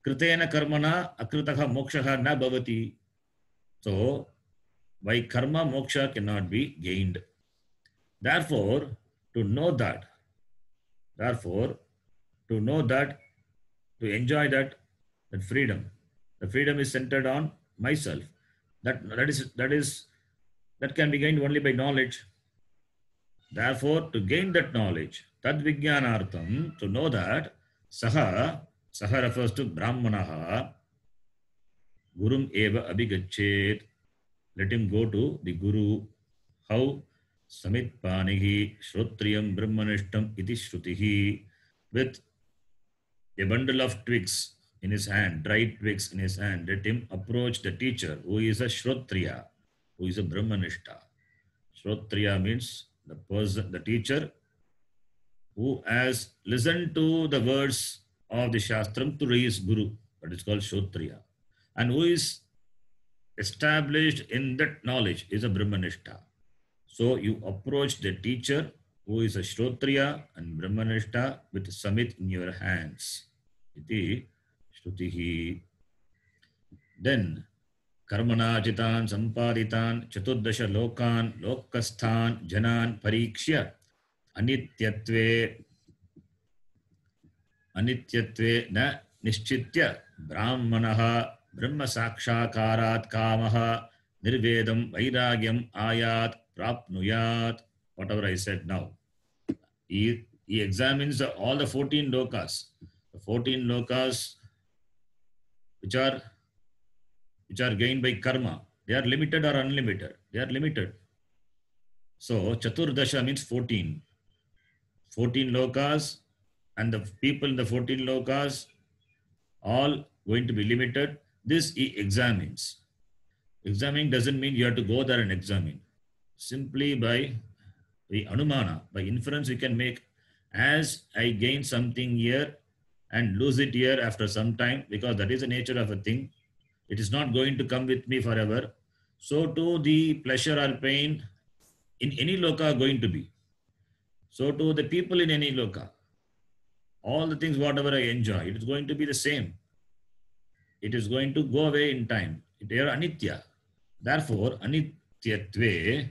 Kritena karmana akritaha mokshaha na bhavati. So, by karma, moksha cannot be gained. Therefore, to know that, to enjoy that freedom, the freedom is centered on myself. That can be gained only by knowledge. Therefore, to gain that knowledge, tad vijnanartham, to know that, saha refers to brahmanaha, gurum eva abhigachet, let him go to the guru. How? Samit panihi shrotriyam brahmanishtam iti shrutihi, with a bundle of twigs in his hand, dried twigs in his hand. Let him approach the teacher, who is a shrotriya, who is a brahmanishta. Shrotriya means the person, the teacher, who has listened to the words of the Shastram through his guru. That is called Shrotriya. And who is established in that knowledge is a brahmanishta. So you approach the teacher, who is a Shrotriya and brahmanishta, with samit in your hands. Iti shrutihi. Then karmana jitan sampaditan chaturdasha lokan lokasthan janan parikshya anityatve na nishchitya brahmanaha brahma sakshakarat kamaha nirvedam vairagyam ayat prapnuyat. Whatever I said now, he examines all the 14 lokas. The 14 lokas which are gained by karma. They are limited or unlimited? They are limited. So Chaturdasha means 14. 14 lokas, and the people in the 14 lokas all going to be limited. This he examines. Examining doesn't mean you have to go there and examine. Simply by anumana, by inference you can make, as I gain something here and lose it here after some time, because that is the nature of a thing. It is not going to come with me forever. So too the pleasure or pain in any loka are going to be. So too the people in any loka. All the things whatever I enjoy, it is going to be the same. It is going to go away in time. They are anitya. Therefore, anityatve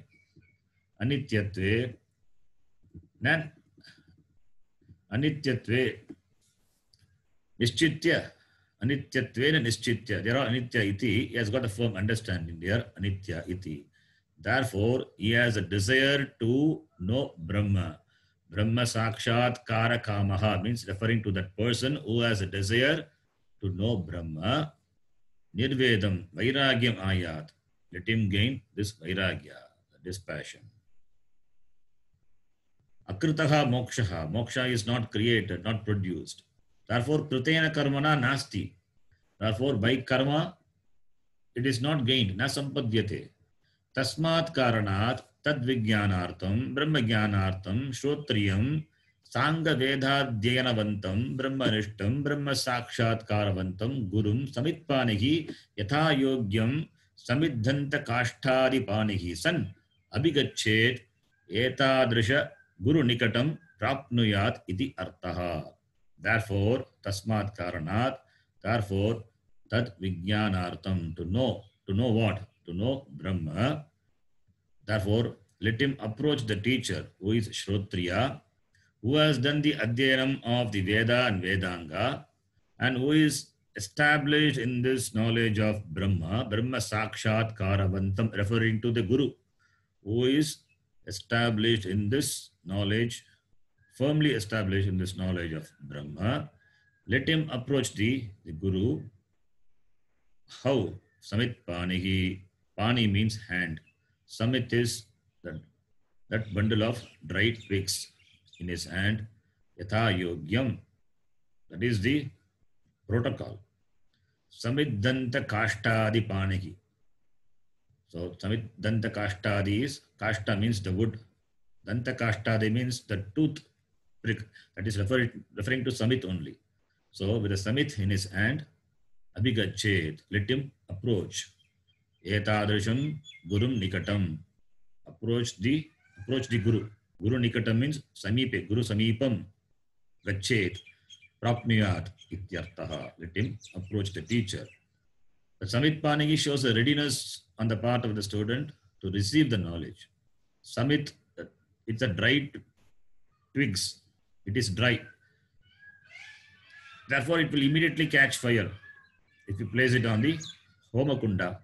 nishchitya. Anityatve nishchitya. There are anitya iti. He has got a firm understanding there. Anitya iti. Therefore, he has a desire to know Brahma. Brahma sakshat karakamaha means referring to that person who has a desire to know Brahma. Nirvedam vairagyam ayat. Let him gain this vairagya, this passion. Akritaha mokshaha. Moksha is not created, not produced. Therefore, kritena karmana nasti. Therefore, by karma, it is not gained. Na sampadyate. Tasmat karanat tad vijnanartham brahmajnanartham shrotriyam sanga vedadhyayanavantam brahmanishtam brahma sakshatkarvantam gurum samitpanihi yatha yogyam samidhanta kashtadipanihi san abhigachet etadrisha guru nikatam prapnuyat iti artaha. Therefore, tasmat karanat, Therefore, tat vijnanartam, to know what? To know Brahma. Therefore, let him approach the teacher who is Shrotriya, who has done the Adhyanam of the Veda and Vedanga, and who is established in this knowledge of Brahma, Brahma Sakshat Karavantam, referring to the Guru, who is established in this knowledge, firmly established in this knowledge of Brahma. Let him approach the Guru. How? Samit Panihi. Pani means hand. Samit is that bundle of dried twigs in his hand. Yatha yogyam. That is the protocol. Samit Danta Kashtadi Panihi. So Samit Danta Kashtadi is, Kashta means the wood. Danta Kashtadi means the tooth prick. That is referring to Samit only. So with a Samit in his hand, Abhigachet, let him approach. Etadrisham Gurum Nikatam. Approach the Guru. Guru Nikatam means Samipe, Guru Samipam. Gachet, Prapniyat, Ityartaha. Let him approach the teacher. The Samit Panigi shows a readiness on the part of the student to receive the knowledge. Samit, it's a dried twigs. It is dry. Therefore, it will immediately catch fire if you place it on the Homakunda.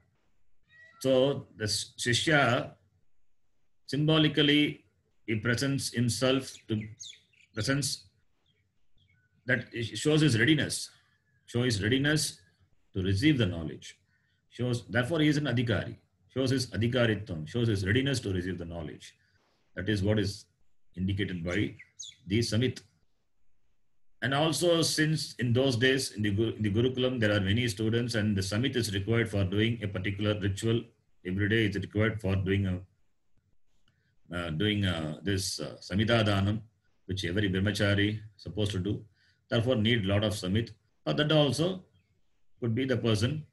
So, the Shishya symbolically he presents himself to presents that shows his readiness. Shows his readiness to receive the knowledge. Therefore, he is an adhikari. Shows his adhikaritvam. Shows his readiness to receive the knowledge. That is what is indicated by the Samit. And also, since in those days in the Gurukulam there are many students, and the Samit is required for doing a particular ritual every day. It's required for doing this Samita Dhanam, which every brahmachari is supposed to do. Therefore, need lot of Samit. Or that also could be the person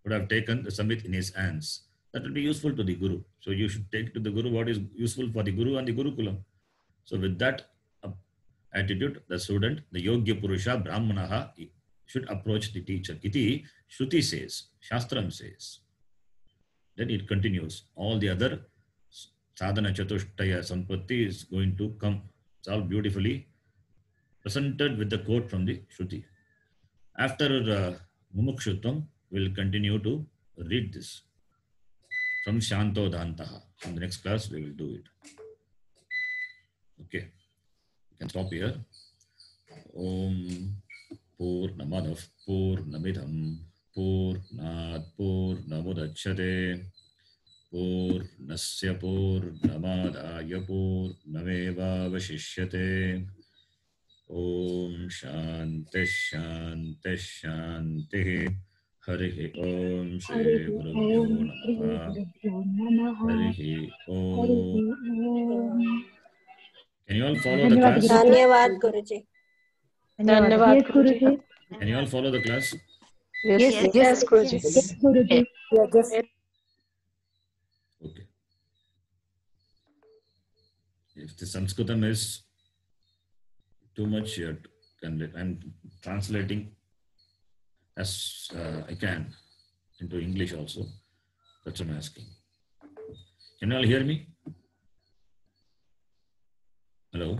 would have taken the Samit in his hands. That will be useful to the Guru. So you should take to the Guru what is useful for the Guru and the Gurukulam. So with that attitude, the student, the Yogya Purusha, Brahmanaha, should approach the teacher. Iti Shruti says, Shastram says. Then it continues. All the other sadhana chatushtaya sampatti is going to come. It's all beautifully presented with the quote from the Shruti. After Mumukshutvam, we'll continue to read this from Shanto Dhantaha. In the next class, we will do it. Okay. You can stop here. Om Purnamadav Purnamidham Purnat Purnamudachyate Purnasya Purnamadaya Purnameva Vashishyate. Om Shanti Shanti Shanti. Harihi Om Shri Gurubhyo Namaha. Harihi Om. Can you all follow the class? धन्यवाद गुरुजी. धन्यवाद गुरुजी. Can you all follow the class? Yes, Guruji. Yes. Guruji. Okay. If the Sanskritam is too much, I'm translating as I can into English also. That's what I'm asking. Can you all hear me? Hello?